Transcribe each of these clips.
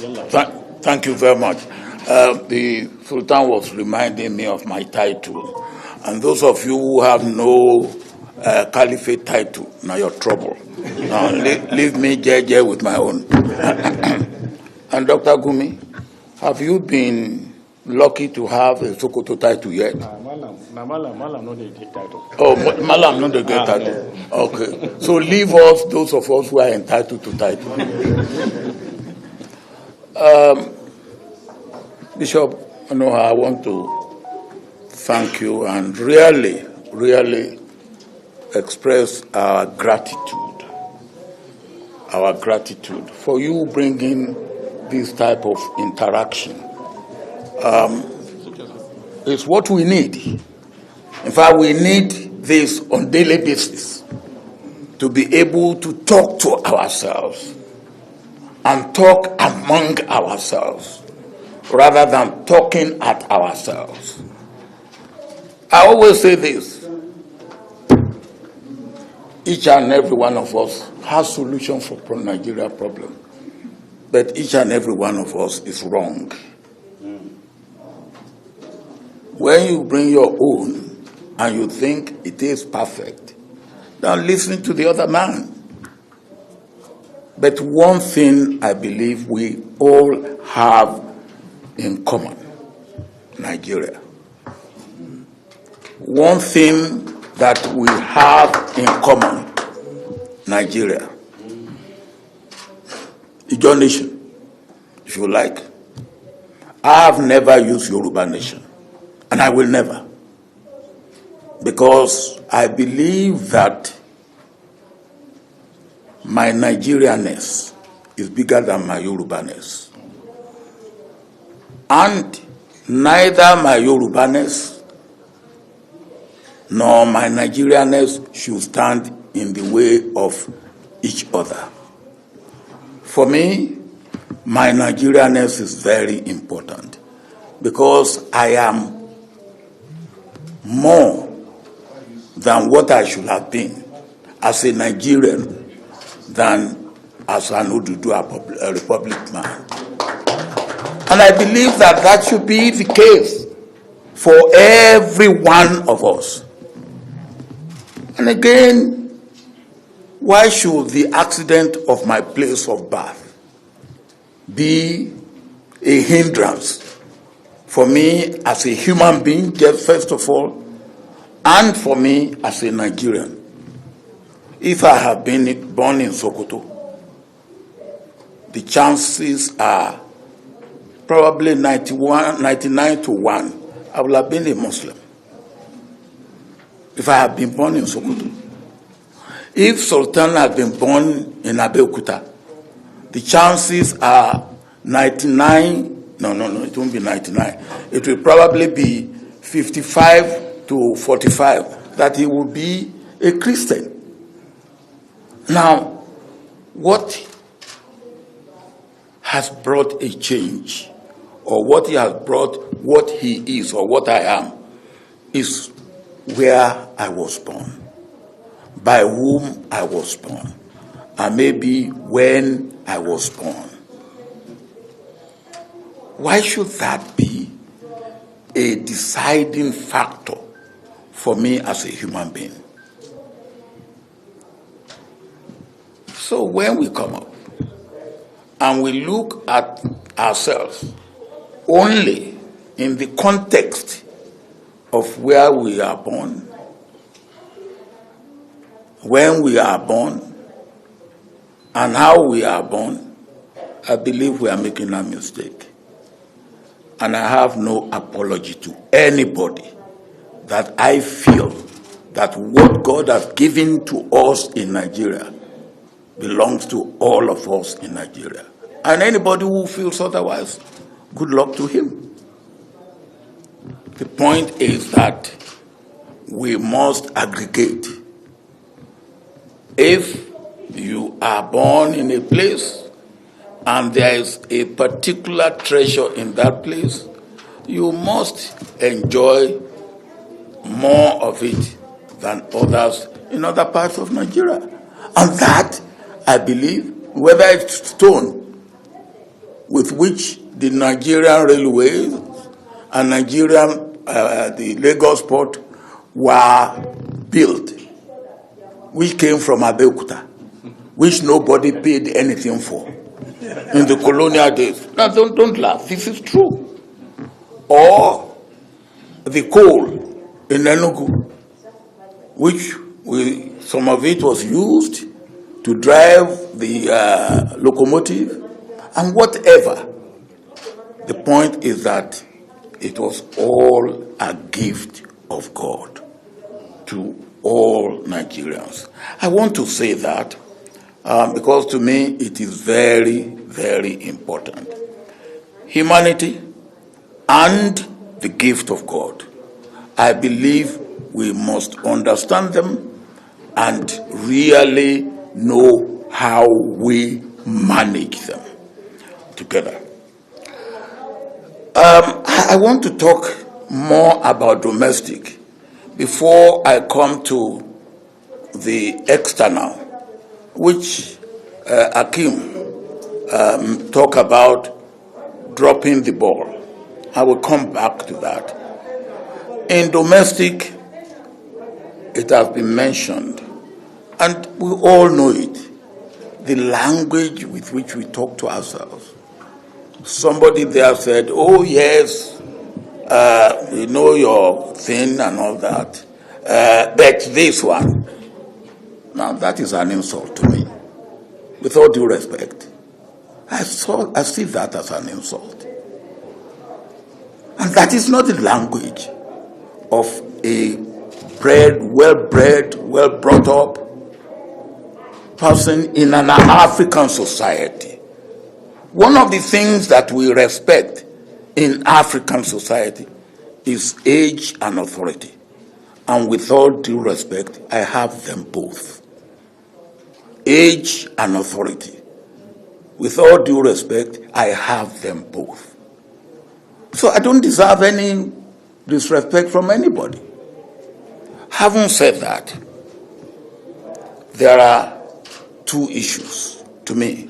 Thank you very much. The Sultan was reminding me of my title. And those of you who have no caliphate title, now you're trouble. Now leave me JJ with my own. And Dr. Gumi, have you been lucky to have a Sokoto title yet? Malam no dey get title. Oh, Malam no dey get title. No. Okay. So leave us, those of us who are entitled to title. Bishop, I want to thank you and really express our gratitude for you bringing this type of interaction. It's what we need. In fact, we need this on daily basis to be able to talk to ourselves and talk among ourselves rather than talking at ourselves. I always say this: each and every one of us has solution for Nigeria problem, but each and every one of us is wrong. When you bring your own and you think it is perfect, then listen to the other man. But one thing I believe we all have in common: Nigeria. One thing that we have in common: Nigeria. Ijo nation, if you like. I have never used Yoruba nation, and I will never. Because I believe that my Nigerianness is bigger than my Yorubaness. And neither my Yorubaness nor my Nigerianness should stand in the way of each other. For me, my Nigerianness is very important because I am more than what I should have been as a Nigerian than as an Oduduwa Republic man. And I believe that that should be the case for every one of us. And again, why should the accident of my place of birth be a hindrance for me as a human being, first of all, and for me as a Nigerian? If I have been born in Sokoto, the chances are probably 99 to 1, I will have been a Muslim. If I have been born in Sokoto. If Sultan had been born in Abeokuta, the chances are 99, no, it won't be 99. It will probably be 55 to 45 that he will be a Christian. Now, what has brought a change, or what he has brought, what he is, or what I am, is where I was born, by whom I was born, and maybe when I was born. Why should that be a deciding factor for me as a human being? So when we come up and we look at ourselves only in the context of where we are born, when we are born, and how we are born, I believe we are making a mistake. And I have no apology to anybody that I feel that what God has given to us in Nigeria belongs to all of us in Nigeria. And anybody who feels otherwise, good luck to him. The point is that we must aggregate. If you are born in a place and there is a particular treasure in that place, you must enjoy more of it than others in other parts of Nigeria. And that, I believe, whether it's stone, with which the Nigerian Railways and the Lagos port were built, which came from Abeokuta, which nobody paid anything for in the colonial days. Now, don't laugh. This is true. Or the coal in Enugu, which some of it was used to drive the locomotive and whatever. The point is that it was all a gift of God to all Nigerians. I want to say that because to me it is very, very important. Humanity and the gift of God. I believe we must understand them and really know how we manage them together. I want to talk more about domestic before I come to the external, which Akim talked about dropping the ball. I will come back to that. In domestic, it has been mentioned, and we all know it, the language with which we talk to ourselves. Somebody there said, oh yes, we know your thing and all that, but this one. Now that is an insult to me, with all due respect. I see that as an insult. And that is not the language of a well-bred, well-brought up person in an African society. One of the things that we respect in African society is age and authority. And with all due respect, I have them both. Age and authority. With all due respect, I have them both. So I don't deserve any disrespect from anybody. Having said that, there are two issues to me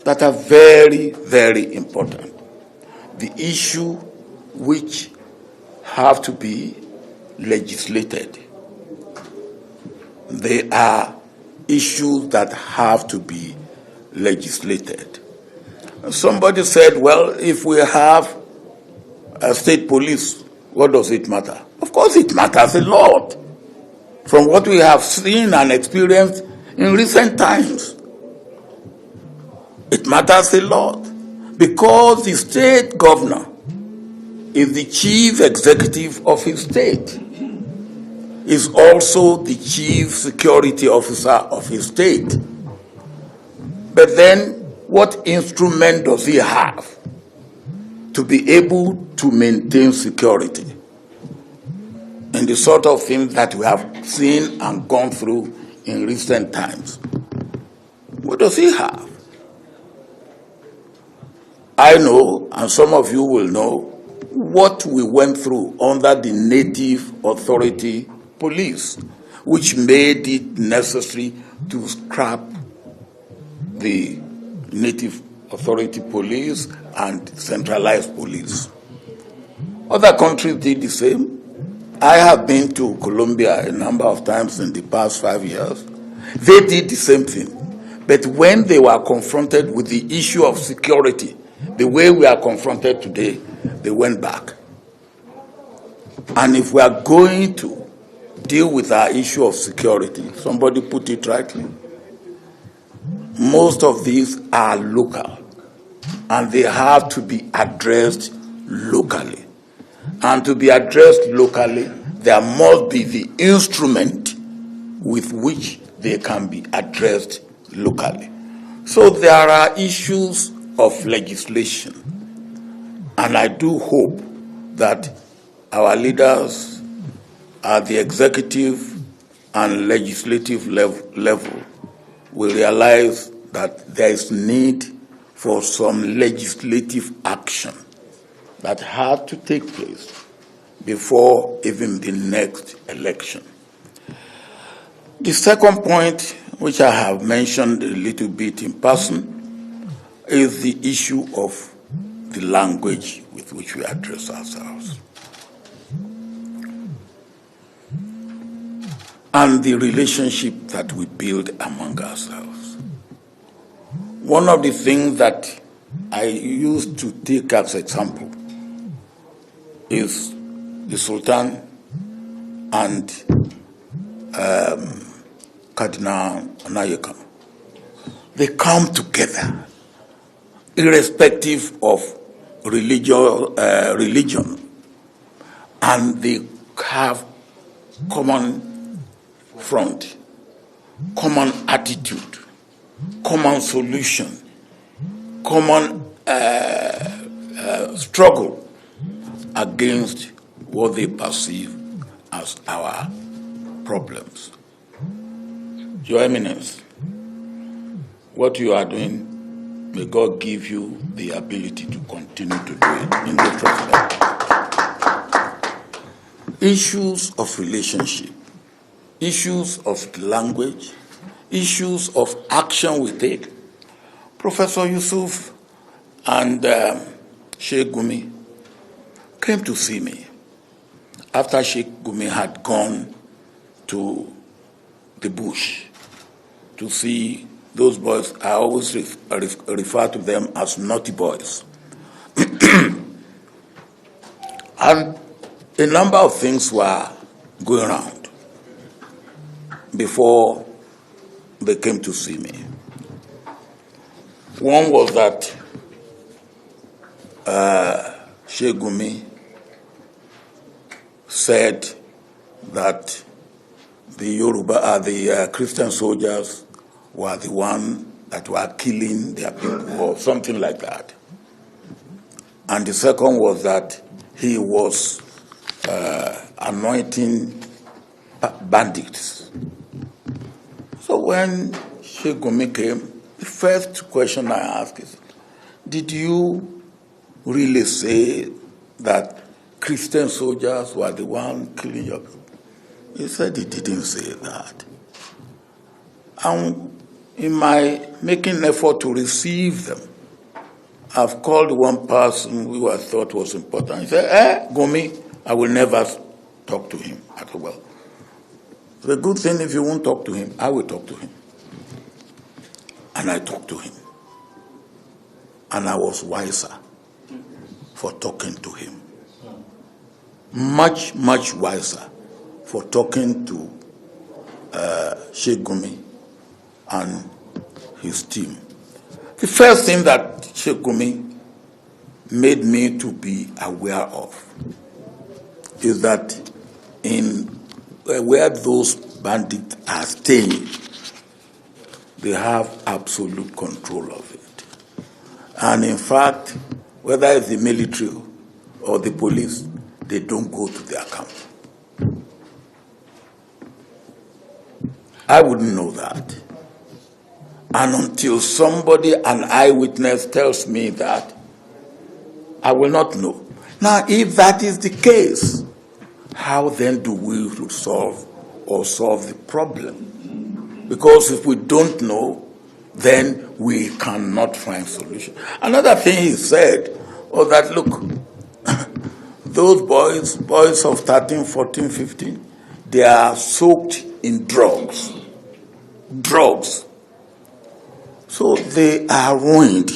that are very, very important. The issue which have to be legislated. They are issues that have to be legislated. Somebody said, well, if we have a state police, what does it matter? Of course it matters a lot. From what we have seen and experienced in recent times, it matters a lot because the state governor is the chief executive of his state, is also the chief security officer of his state. But then, what instrument does he have to be able to maintain security in the sort of things that we have seen and gone through in recent times? What does he have? I know, and some of you will know, what we went through under the Native Authority Police, which made it necessary to scrap the Native Authority Police and centralized police. Other countries did the same. I have been to Colombia a number of times in the past 5 years. They did the same thing. But when they were confronted with the issue of security, the way we are confronted today, they went back. And if we are going to deal with our issue of security, somebody put it rightly, most of these are local, and they have to be addressed locally. And to be addressed locally, there must be the instrument with which they can be addressed locally. So there are issues of legislation, and I do hope that our leaders at the executive and legislative level will realize that there is need for some legislative action that had to take place before even the next election. The second point, which I have mentioned a little bit in passing, is the issue of the language with which we address ourselves, and the relationship that we build among ourselves. One of the things that I used to take as example is the Sultan and Cardinal Onayekam. They come together, irrespective of religion, and they have common front, common attitude, common solution, common struggle against what they perceive as our problems. Your Eminence, what you are doing, may God give you the ability to continue to do it in this respect. Issues of relationship, issues of language, issues of action we take. Professor Yusuf and Sheikh Gumi came to see me after Sheikh Gumi had gone to the bush to see those boys. I always refer to them as naughty boys. And a number of things were going around before they came to see me. One was that Sheikh Gumi said that the Christian soldiers were the one that were killing their people or something like that. And the second was that he was anointing bandits. So when Sheikh Gumi came, the first question I asked is, did you really say that Christian soldiers were the one killing your people? He said he didn't say that. And in my making effort to receive them, I've called one person who I thought was important. He said, Gumi, I will never talk to him. I said, well, the good thing, if you won't talk to him, I will talk to him. And I talked to him. And I was wiser for talking to him. Much, much wiser for talking to Sheikh Gumi and his team. The first thing that Sheikh Gumi made me to be aware of is that in where those bandits are staying, they have absolute control of it. And in fact, whether it's the military or the police, they don't go to their camp. I wouldn't know that. And until somebody, an eyewitness, tells me that, I will not know. Now, if that is the case, how then do we solve the problem? Because if we don't know, then we cannot find solution. Another thing he said was that, look, those boys of 13, 14, 15, they are soaked in drugs. So they are ruined.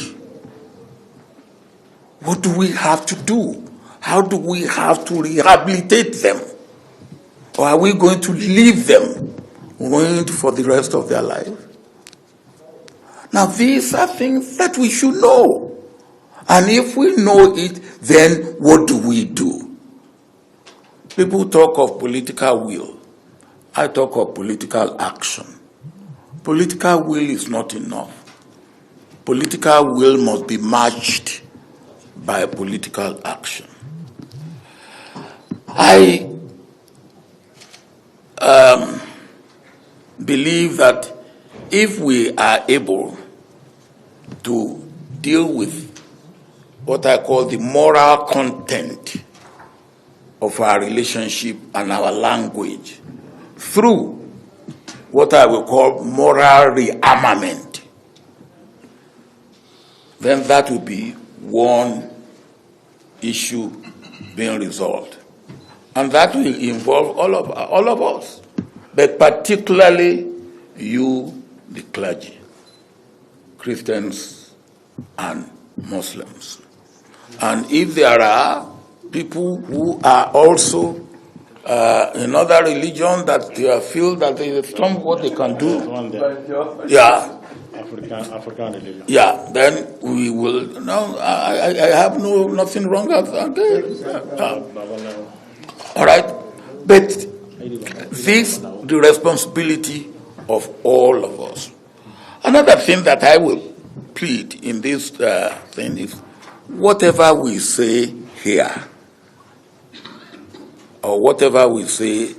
What do we have to do? How do we have to rehabilitate them? Or are we going to leave them ruined for the rest of their life? Now, these are things that we should know. And if we know it, then what do we do? People talk of political will. I talk of political action. Political will is not enough. Political will must be matched by political action. I believe that if we are able to deal with what I call the moral content of our relationship and our language through what I will call moral rearmament, then that will be one issue being resolved. And that will involve all of us, but particularly you, the clergy, Christians and Muslims. And if there are people who are also in other religions that they feel that there is some what they can do, yeah, African religion. yeah, then we will. No, I have nothing wrong again. All right, but this the responsibility of all of us. Another thing that I will plead in this thing is, whatever we say here, or whatever we say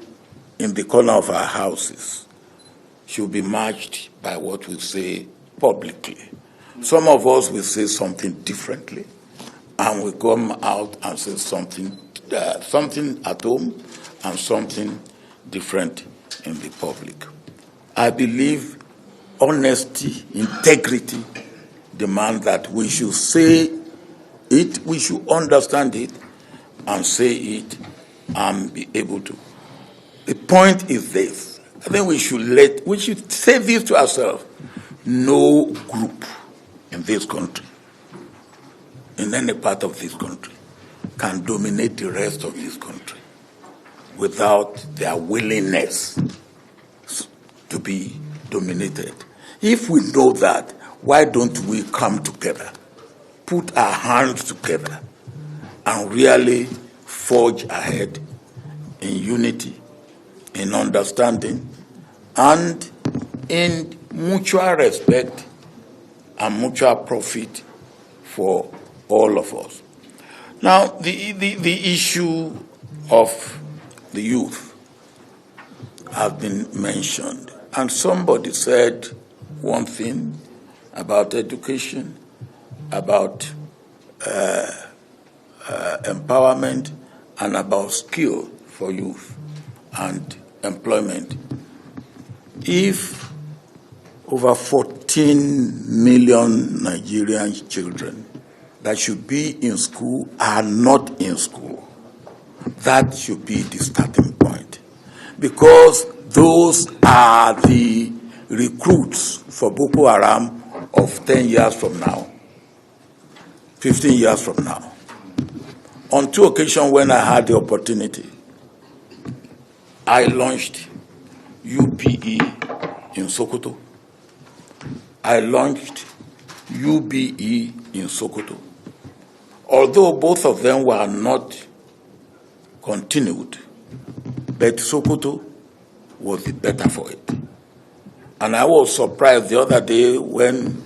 in the corner of our houses, should be matched by what we say publicly. Some of us will say something differently, and we come out and say something at home and something different in the public. I believe honesty, integrity demand that we should say it, we should understand it, and say it, and be able to. The point is this: I think we should say this to ourselves. No group in this country, in any part of this country, can dominate the rest of this country without their willingness to be dominated. If we know that, why don't we come together, put our hands together, and really forge ahead in unity, in understanding, and in mutual respect and mutual profit for all of us. Now, the issue of the youth has been mentioned, and somebody said one thing about education, about empowerment, and about skill for youth and employment. If over 14 million Nigerian children that should be in school are not in school, that should be the starting point, because those are the recruits for Boko Haram of 10 years from now, 15 years from now. On two occasions when I had the opportunity, I launched UPE in Sokoto. I launched UBE in Sokoto. Although both of them were not continued, but Sokoto was the better for it. And I was surprised the other day when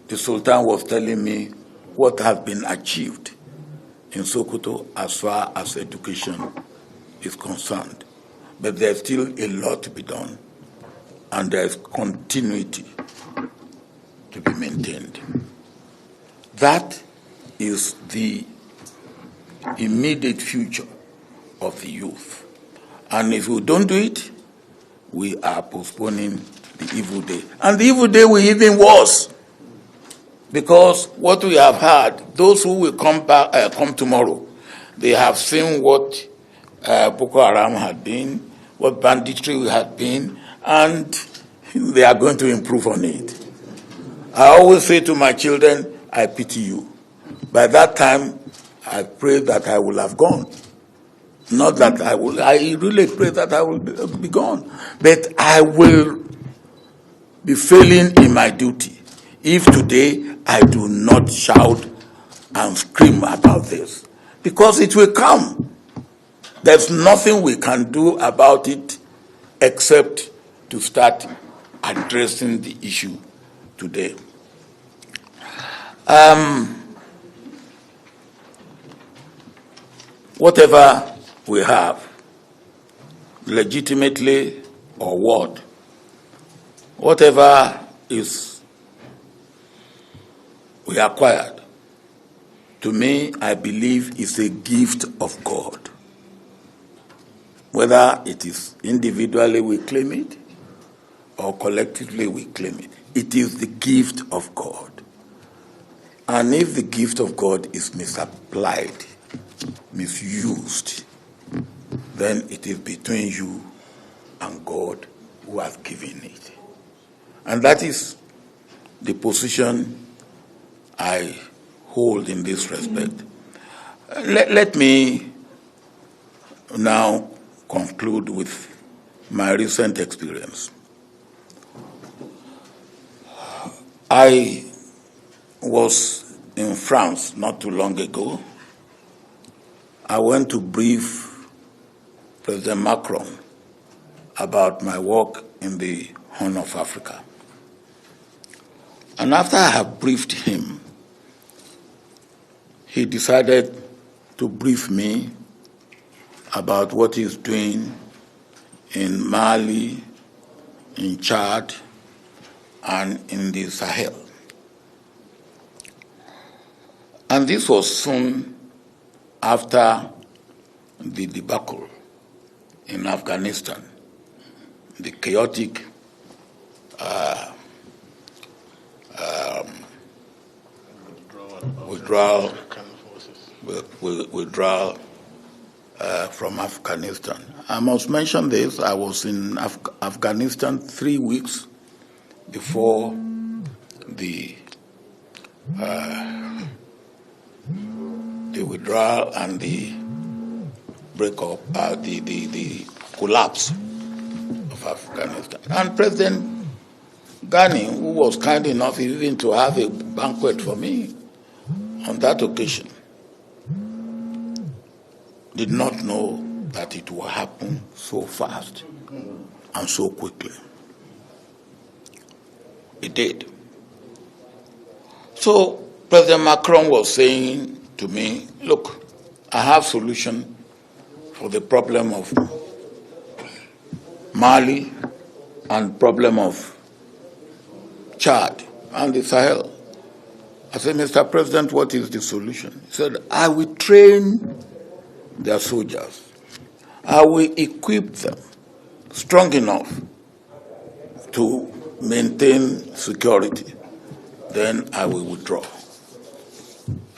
the Sultan was telling me what has been achieved in Sokoto as far as education is concerned. But there's still a lot to be done, and there's continuity to be maintained. That is the immediate future of the youth. And if we don't do it, we are postponing the evil day. And the evil day will be even worse, because what we have had, those who will come tomorrow, they have seen what Boko Haram had been, what banditry had been, and they are going to improve on it. I always say to my children, I pity you. By that time, I pray that I will have gone. Not that I really pray that I will be gone. But I will be failing in my duty if today I do not shout and scream about this. Because it will come. There's nothing we can do about it except to start addressing the issue today. Whatever we have, legitimately or what, whatever is we acquired, to me, I believe is a gift of God. Whether it is individually we claim it or collectively we claim it, it is the gift of God. And if the gift of God is misapplied, misused, then it is between you and God who has given it. And that is the position I hold in this respect. Let me now conclude with my recent experience. I was in France not too long ago. I went to brief President Macron about my work in the Horn of Africa. And after I had briefed him, he decided to brief me about what he's doing in Mali, in Chad, and in the Sahel. And this was soon after the debacle in Afghanistan, the chaotic withdrawal from Afghanistan. I must mention this. I was in Afghanistan 3 weeks before the withdrawal and the breakup, the collapse of Afghanistan. And President Ghani, who was kind enough even to have a banquet for me on that occasion, did not know that it would happen so fast and so quickly. It did. So President Macron was saying to me, look, I have solution for the problem of Mali and problem of Chad and the Sahel. I said, Mr. President, what is the solution? He said, I will train their soldiers. I will equip them strong enough to maintain security. Then I will withdraw.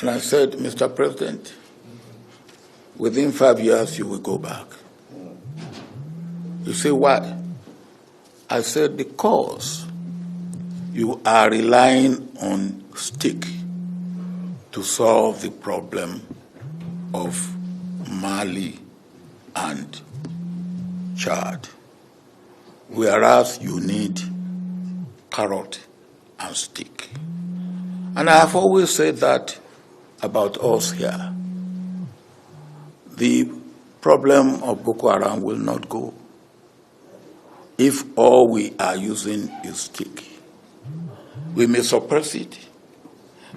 And I said, Mr. President, within 5 years you will go back. You say, why? I said, because you are relying on stick to solve the problem of Mali and Chad, whereas you need carrot and stick. And I have always said that about us here. The problem of Boko Haram will not go if all we are using is stick. We may suppress it,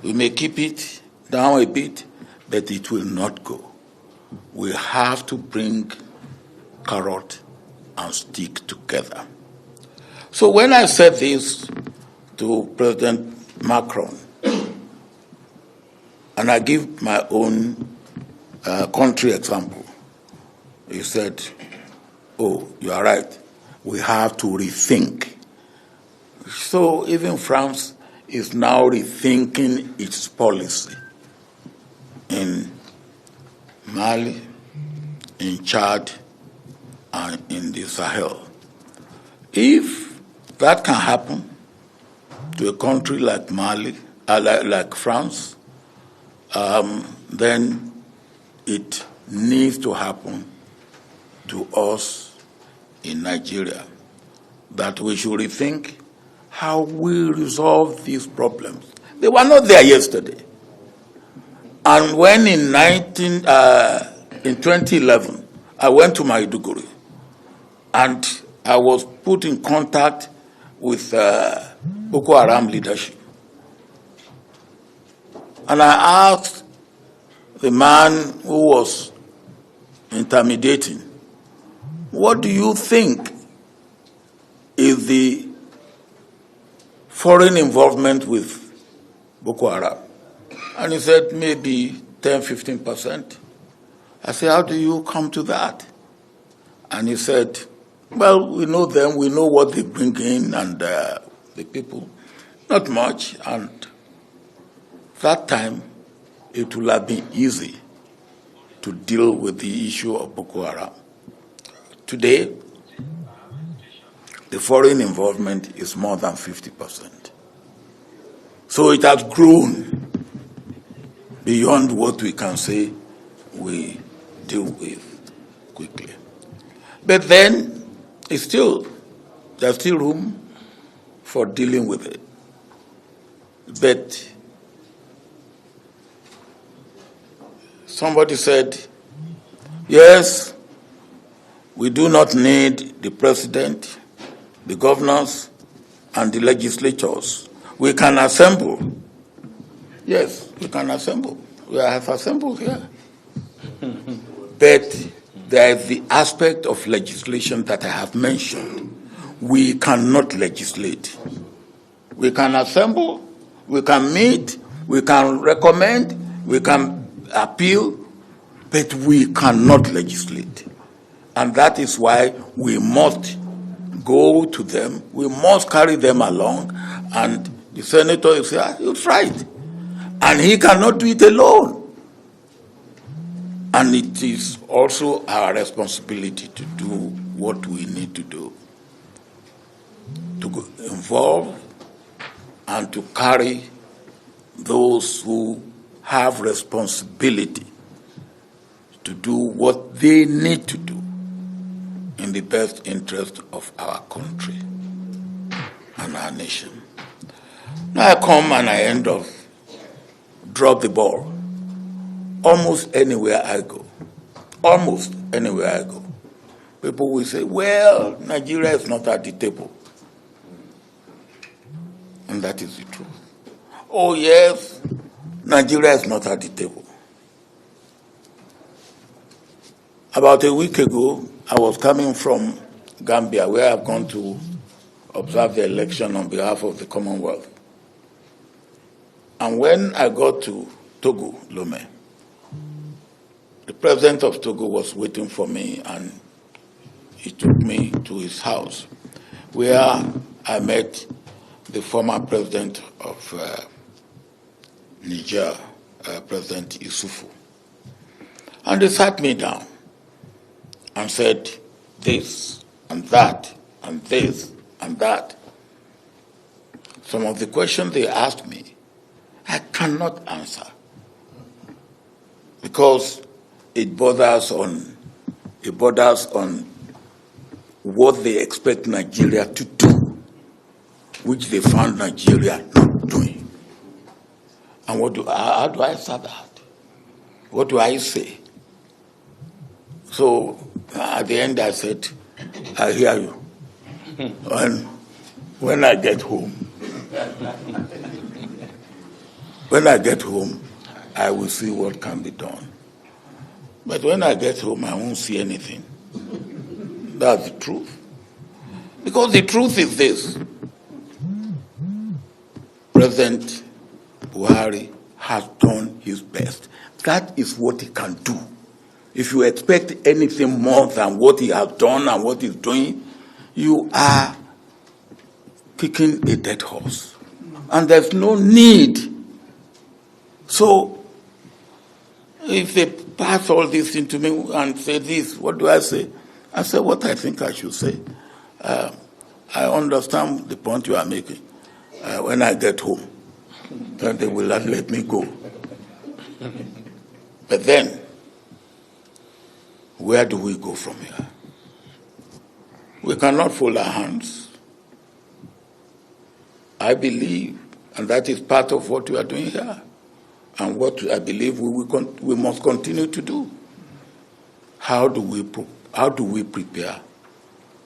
we may keep it down a bit, but it will not go. We have to bring carrot and stick together. So when I said this to President Macron, and I give my own country example, he said, oh, you are right, we have to rethink. So even France is now rethinking its policy in Mali, in Chad, and in the Sahel. If that can happen to a country like Mali, like France, then it needs to happen to us in Nigeria, that we should rethink how we resolve these problems. They were not there yesterday. And when in 2011, I went to Maiduguri, and I was put in contact with Boko Haram leadership. And I asked the man who was intermediating, what do you think is the foreign involvement with Boko Haram? And he said, maybe 10–15%. I said, how do you come to that? And he said, well, we know them, we know what they bring in, and the people, not much. And that time it would have been easy to deal with the issue of Boko Haram. Today, the foreign involvement is more than 50%. So it has grown beyond what we can say we deal with quickly. But then, there's still room for dealing with it. But somebody said, yes, we do not need the president, the governors, and the legislatures. We can assemble. Yes, we can assemble. We have assembled here. But there is the aspect of legislation that I have mentioned. We cannot legislate. We can assemble, we can meet, we can recommend, we can appeal, but we cannot legislate. And that is why we must go to them, we must carry them along, and the senator will say, "You're right." And he cannot do it alone. And it is also our responsibility to do what we need to do, to involve and to carry those who have responsibility to do what they need to do in the best interest of our country and our nation. Now I come and I end up drop the ball. Almost anywhere I go, people will say, well, Nigeria is not at the table. And that is the truth. Oh, yes, Nigeria is not at the table. About a week ago, I was coming from Gambia, where I've gone to observe the election on behalf of the Commonwealth. And when I got to Togo, Lomé, the president of Togo was waiting for me, and he took me to his house, where I met the former president of Niger, President Issoufou. And they sat me down and said this and that and this and that. Some of the questions they asked me, I cannot answer, because it borders on what they expect Nigeria to do, which they found Nigeria not doing. And how do I answer that? What do I say? So at the end I said, I hear you. And when I get home, I will see what can be done. But when I get home, I won't see anything. That's the truth. Because the truth is this. President Buhari has done his best. That is what he can do. If you expect anything more than what he has done and what he's doing, you are kicking a dead horse. And there's no need. So, if they pass all this into me and say this, what do I say? I say what I think I should say. I understand the point you are making. When I get home, then they will not let me go. But then, where do we go from here? We cannot fold our hands. I believe, and that is part of what we are doing here, and what I believe we must continue to do. How do we prepare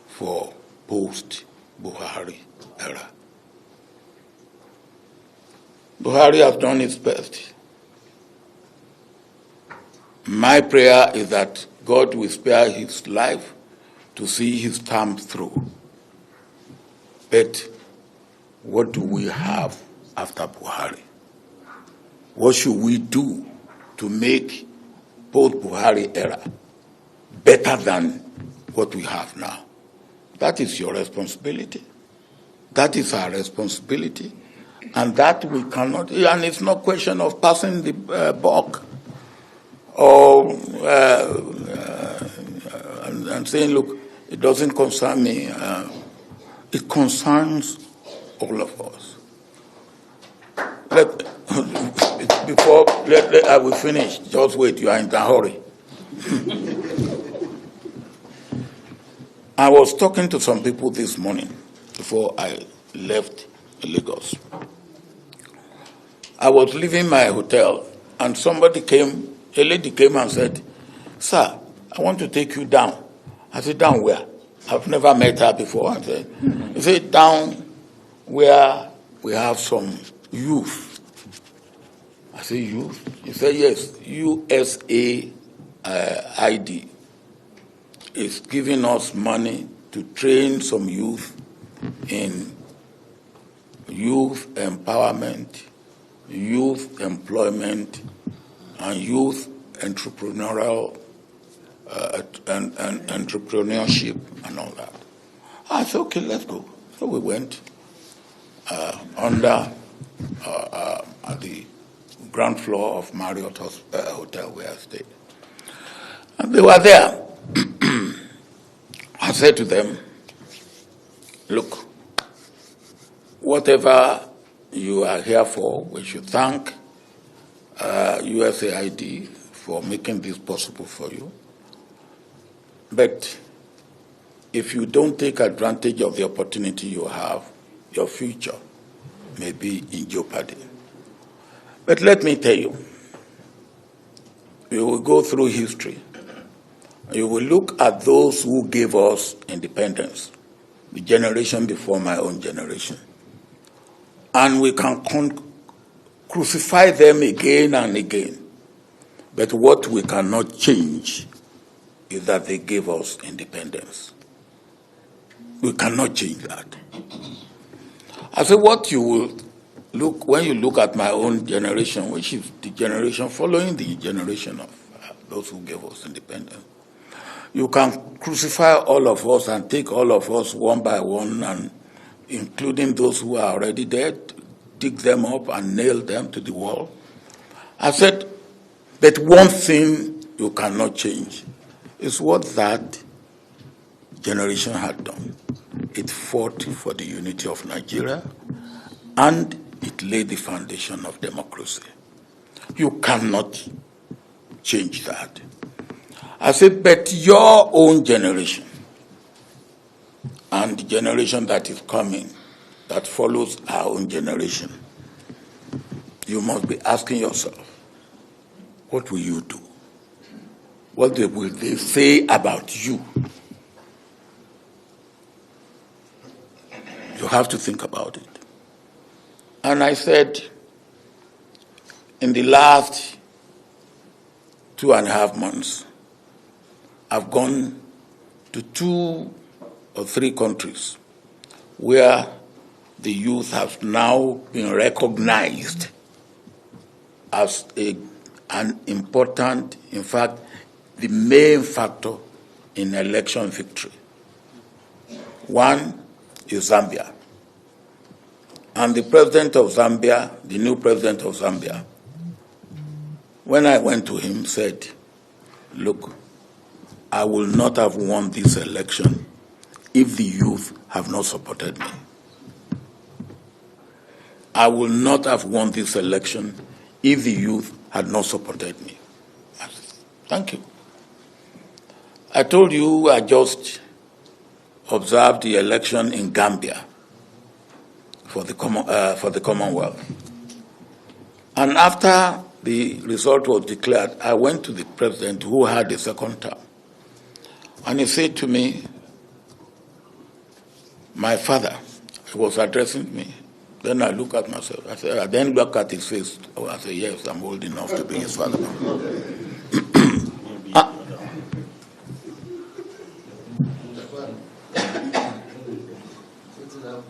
for post-Buhari era? Buhari has done his best. My prayer is that God will spare his life to see his term through. But what do we have after Buhari? What should we do to make post-Buhari era better than what we have now? That is your responsibility. That is our responsibility. And that we cannot, and it's not a question of passing the buck or and saying, look, it doesn't concern me. It concerns all of us. I will finish. Just wait, you are in a hurry. I was talking to some people this morning before I left Lagos. I was leaving my hotel, and a lady came and said, "Sir, I want to take you down." I said, "Down where?" I've never met her before. I said, "Down where we have some youth." I said, "Youth?" He said, "Yes, USAID is giving us money to train some youth in youth empowerment, youth employment, and youth entrepreneurial and entrepreneurship and all that." I said, "Okay, let's go." So we went under at the ground floor of Marriott Hotel where I stayed. And they were there. I said to them, "Look, whatever you are here for, we should thank USAID for making this possible for you. But if you don't take advantage of the opportunity you have, your future may be in jeopardy. But let me tell you, you will go through history. You will look at those who gave us independence, the generation before my own generation. And we can crucify them again and again. But what we cannot change is that they gave us independence. We cannot change that." I said, "What you will look, when you look at my own generation, which is the generation following the generation of those who gave us independence, you can crucify all of us and take all of us one by one, and including those who are already dead, dig them up and nail them to the wall." I said, "But one thing you cannot change is what that generation had done. It fought for the unity of Nigeria, and it laid the foundation of democracy. You cannot change that." I said, "But your own generation and the generation that is coming, that follows our own generation, you must be asking yourself, what will you do? What will they say about you?" You have to think about it. And I said, in the last 2.5 months, I've gone to 2 or 3 countries where the youth have now been recognized as an important, in fact, the main factor in election victory. One is Zambia. And the president of Zambia, the new president of Zambia, when I went to him, said, "Look, I will not have won this election if the youth have not supported me. I will not have won this election if the youth had not supported me." I said, "Thank you." I told you I just observed the election in Gambia for the Commonwealth. And after the result was declared, I went to the president who had the second term. And he said to me, "My father," he was addressing me. Then I look at myself. I then look at his face. Oh, I said, "Yes, I'm old enough to be his father."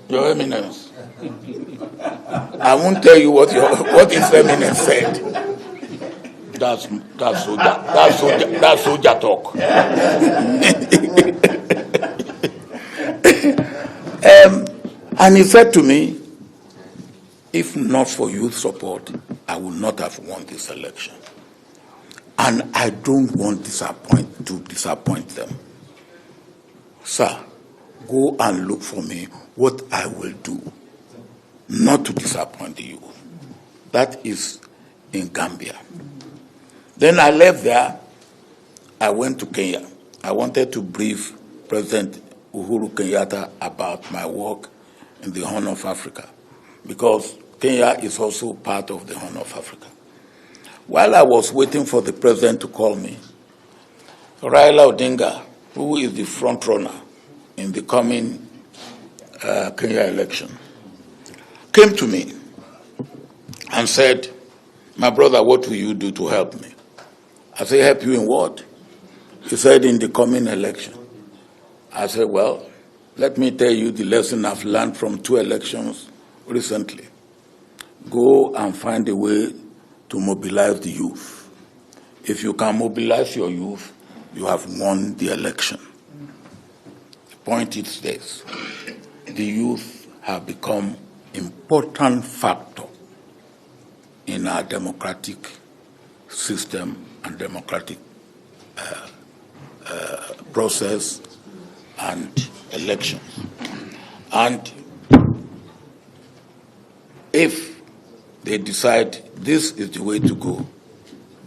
Your Eminence, I won't tell you what His Eminence said. That's soldier talk. And he said to me, if not for youth support, I would not have won this election. And I don't want to disappoint them. Sir, go and look for me what I will do, not to disappoint the youth. That is in Gambia. Then I left there. I went to Kenya. I wanted to brief President Uhuru Kenyatta about my work in the Horn of Africa, because Kenya is also part of the Horn of Africa. While I was waiting for the president to call me, Raila Odinga, who is the front runner in the coming Kenya election, came to me and said, "My brother, what will you do to help me?" I said, "Help you in what?" He said, "In the coming election." I said, "Well, let me tell you the lesson I've learned from 2 elections recently. Go and find a way to mobilize the youth. If you can mobilize your youth, you have won the election." The point is this: the youth have become an important factor in our democratic system and democratic process and elections. And if they decide this is the way to go,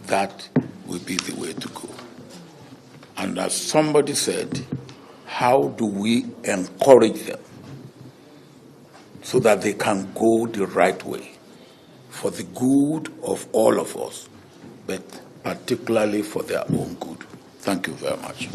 that will be the way to go. And as somebody said, how do we encourage them so that they can go the right way for the good of all of us, but particularly for their own good? Thank you very much.